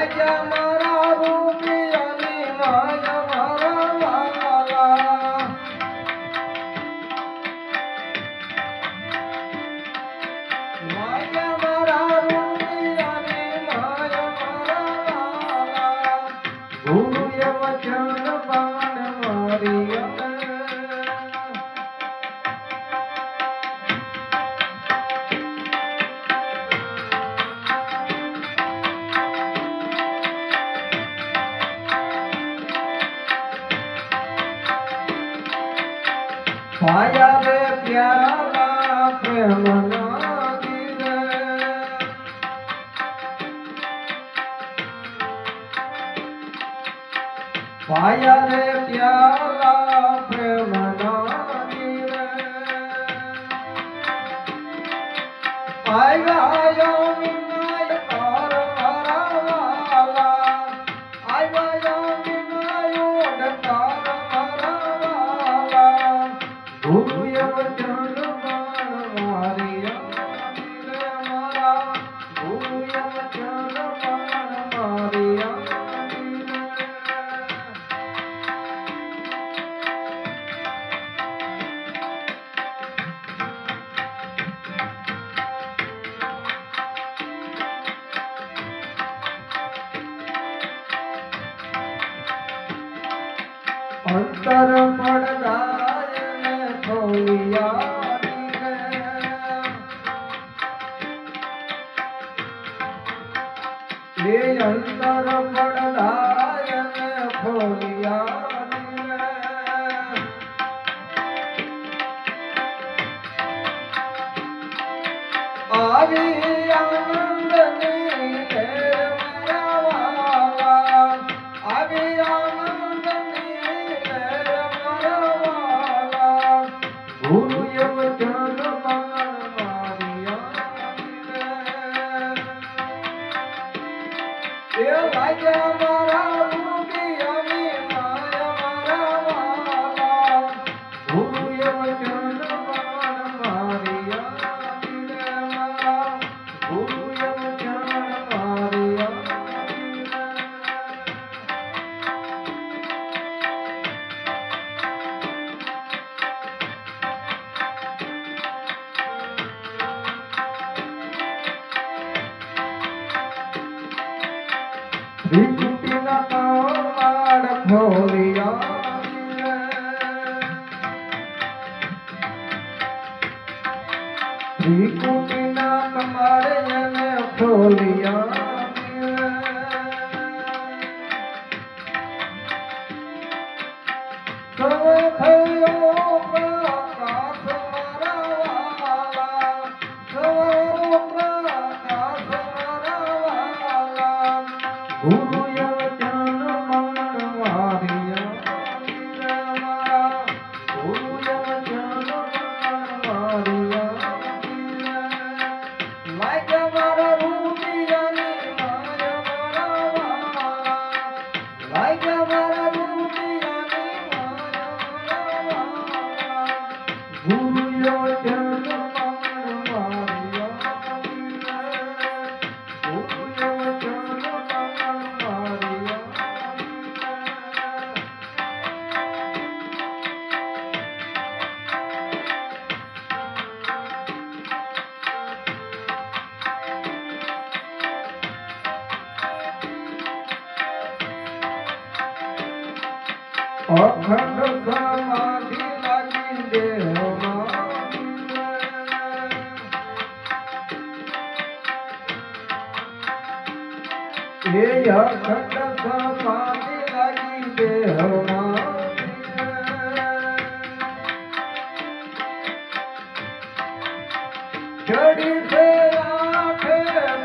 લાગ્યા મારા રૂપિયાની માયા મારા વાલા લાગ્યા મારા રૂપિયાની માયા મારા વાલા ગુરુએ વચન બાણ મારી પાયા રે પ્યારા પ્રેમના ગીરે પાયા રે પ્યારા પ્રેમના ગીરે આવ્યા વિનાય તાર મારા વાલા આવ્યા વિનાય તાર મારા વાલા ગુરુએ વચન બાણ મારી મારા ગુરુએ વચન બાણ મારી અંતર પડદાય ને ખોલિયા રે અંતર પડદાય ને ખોલિયા આવી આનંદની લહેર મારા વાલા આવી આનંદની લહેર મારા વાલા ગુરુએ વચન બાણ મારી એ લાગ્યા મારા રૂપિયાની માયા મારા વાલા ગુરુએ વચન બાણ મારી ગુરુએ વચન મારી વિકુટીના કમાડ ખોલિયા વિકુટીના કમાડ એને ખોલિયા સવે થયો પ્રકાશ મારા વાલા સવેરો પ્રકાશ મારા વાલા ગુરુએ વચન બાણ મારી મારા ગુરુએ વચન બાણ મારી લાગ્યા મારા રૂપિયાની માયા મારા વાલા લાગ્યા મારા રૂપિયાની માયા મારા વાલા ગુરુએ વચન બાણ મારી ગુરુએ વચન બાણ મારી અખંડ સમાધિ લાગી દેહમાં એ અખંડ સમાધિ લાગી દેહમાં ચડી છે આઠે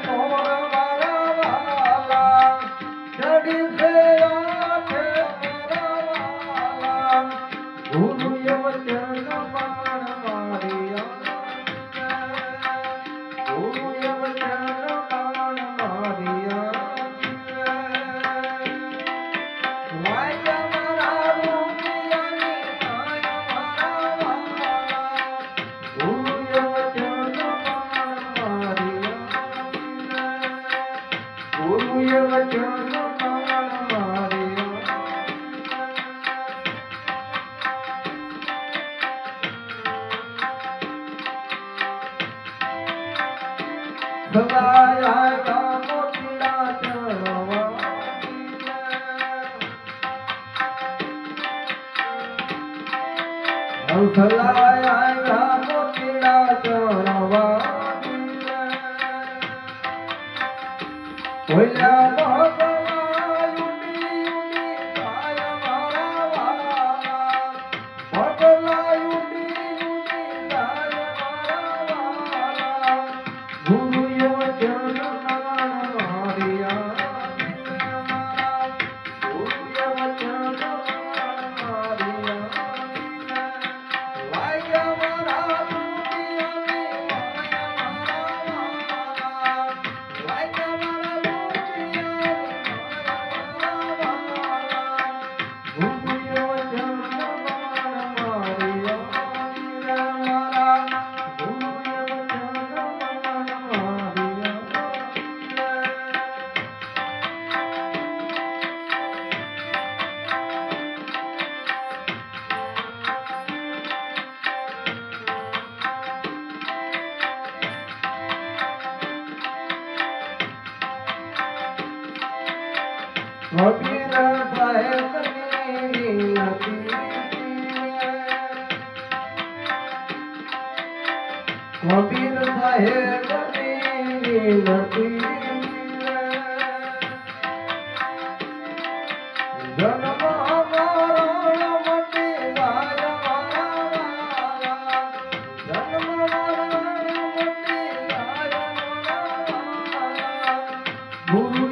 પોર મારા વાલા ચડી છે આઠે ગુરુએ વચન બાણ મારી ગુરુએ વચન બાણ મારી લાગ્યા મારા રૂપિયાની માયા મારા વાલા ગુરુએ વચન બાણ મારી ગુરુએ વચન હસલાયા મોતીડા ચણવાની હસલાયા મોતીડા ચણવાની ઓલ્યા કબીર સાહેબની વિનતી કબીર સાહેબની વિનતી જન્મ મરણ મટી જાય મારા જન્મ મરણ મટી જાય મારા ગુરુ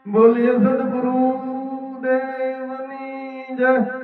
બોલીએ સદગુરુ દેવની જય।